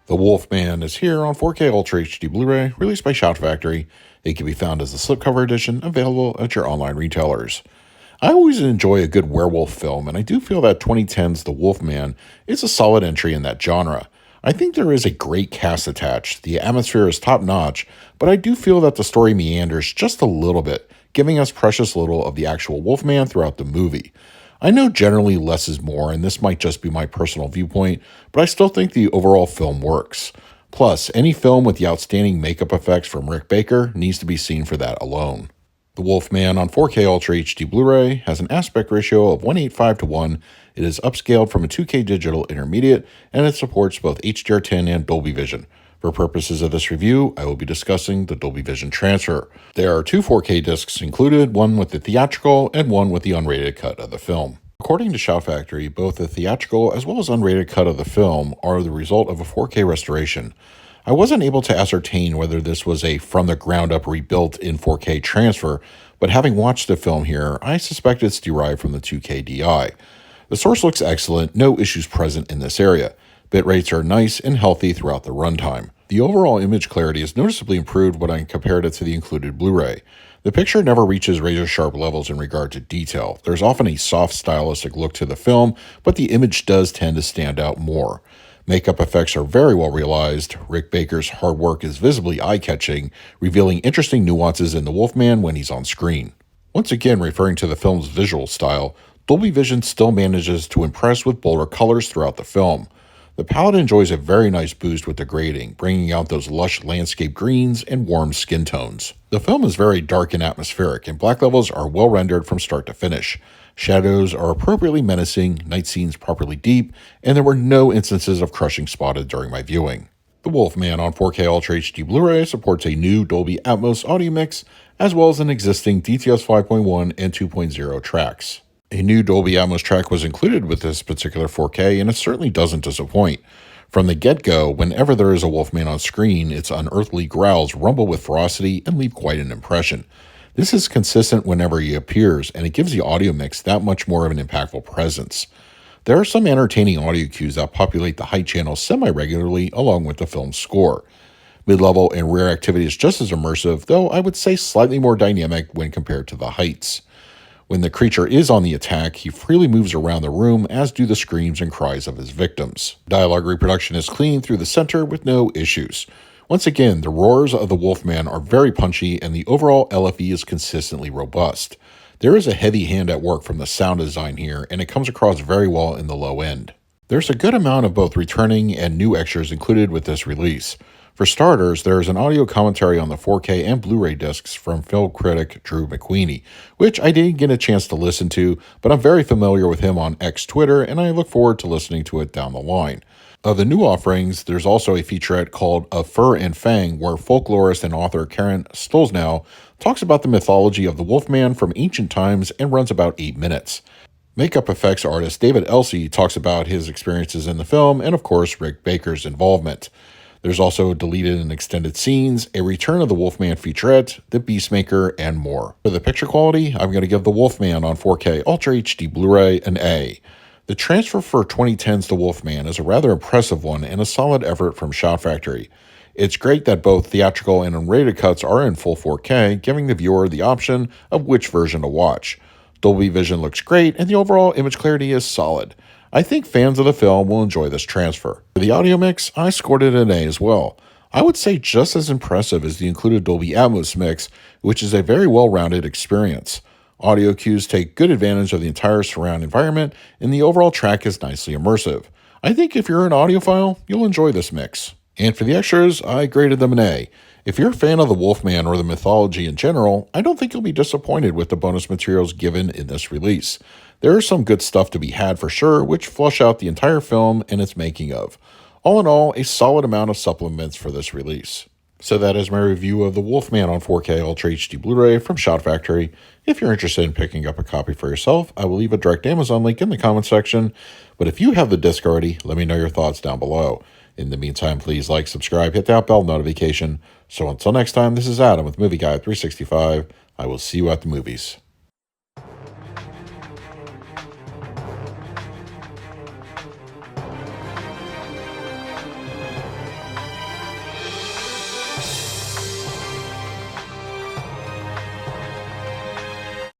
The Wolfman is here on 4K Ultra HD Blu-ray, released by Shout Factory. It can be found as the slipcover edition, available at your online retailers. I always enjoy a good werewolf film, and I do feel that 2010's The Wolfman is a solid entry in that genre. I think there is a great cast attached, the atmosphere is top-notch, but I do feel that the story meanders just a little bit, giving us precious little of the actual Wolfman throughout the movie. I know generally less is more, and this might just be my personal viewpoint, but I still think the overall film works. Plus, any film with the outstanding makeup effects from Rick Baker needs to be seen for that alone. The Wolfman on 4K Ultra HD Blu-ray has an aspect ratio of 1:8:5:1. It is upscaled from a 2K digital intermediate, and it supports both HDR10 and Dolby Vision. For purposes of this review, I will be discussing the Dolby Vision transfer. There are two 4K discs included, one with the theatrical and one with the unrated cut of the film. According to Shout Factory, both the theatrical as well as unrated cut of the film are the result of a 4K restoration. I wasn't able to ascertain whether this was a from-the-ground-up rebuilt in 4K transfer, but having watched the film here, I suspect it's derived from the 2K DI. The source looks excellent, no issues present in this area. Bit rates are nice and healthy throughout the runtime. The overall image clarity is noticeably improved when I compared it to the included Blu-ray. The picture never reaches razor-sharp levels in regard to detail. There's often a soft stylistic look to the film, but the image does tend to stand out more. Makeup effects are very well realized. Rick Baker's hard work is visibly eye-catching, revealing interesting nuances in the Wolfman when he's on screen. Once again, referring to the film's visual style, Dolby Vision still manages to impress with bolder colors throughout the film. The palette enjoys a very nice boost with the grading, bringing out those lush landscape greens and warm skin tones. The film is very dark and atmospheric, and black levels are well rendered from start to finish. Shadows are appropriately menacing, night scenes properly deep, and there were no instances of crushing spotted during my viewing. The Wolfman on 4K Ultra HD Blu-ray supports a new Dolby Atmos audio mix, as well as an existing DTS 5.1 and 2.0 tracks. A new Dolby Atmos track was included with this particular 4K, and it certainly doesn't disappoint. From the get-go, whenever there is a Wolfman on screen, its unearthly growls rumble with ferocity and leave quite an impression. This is consistent whenever he appears, and it gives the audio mix that much more of an impactful presence. There are some entertaining audio cues that populate the height channel semi-regularly along with the film's score. Mid-level and rear activity is just as immersive, though I would say slightly more dynamic when compared to the heights. When the creature is on the attack, he freely moves around the room, as do the screams and cries of his victims. Dialogue reproduction is clean through the center with no issues. Once again, the roars of the Wolfman are very punchy, and the overall LFE is consistently robust. There is a heavy hand at work from the sound design here, and it comes across very well in the low end. There's a good amount of both returning and new extras included with this release. For starters, there is an audio commentary on the 4K and Blu-ray discs from film critic Drew McWeeny, which I didn't get a chance to listen to, but I'm very familiar with him on X-Twitter, and I look forward to listening to it down the line. Of the new offerings, there's also a featurette called A Fur and Fang, where folklorist and author Karen Stolznow talks about the mythology of the Wolfman from ancient times and runs about 8 minutes. Makeup effects artist David Elsey talks about his experiences in the film and, of course, Rick Baker's involvement. There's also deleted and extended scenes, a return of the Wolfman featurette, the Beastmaker, and more. For the picture quality, I'm going to give the Wolfman on 4K Ultra HD Blu-ray an A. The transfer for 2010's The Wolfman is a rather impressive one and a solid effort from Shout Factory. It's great that both theatrical and unrated cuts are in full 4K, giving the viewer the option of which version to watch. Dolby Vision looks great, and the overall image clarity is solid. I think fans of the film will enjoy this transfer. For the audio mix, I scored it an A as well. I would say just as impressive as the included Dolby Atmos mix, which is a very well-rounded experience. Audio cues take good advantage of the entire surround environment, and the overall track is nicely immersive. I think if you're an audiophile, you'll enjoy this mix. And for the extras, I graded them an A. If you're a fan of the Wolfman or the mythology in general, I don't think you'll be disappointed with the bonus materials given in this release. There is some good stuff to be had for sure, which flush out the entire film and its making of. All in all, a solid amount of supplements for this release. So that is my review of The Wolfman on 4K Ultra HD Blu-ray from Shout Factory. If you're interested in picking up a copy for yourself, I will leave a direct Amazon link in the comment section. But if you have the disc already, let me know your thoughts down below. In the meantime, please like, subscribe, hit that bell notification. So until next time, this is Adam with Movie Guide 365. I will see you at the movies.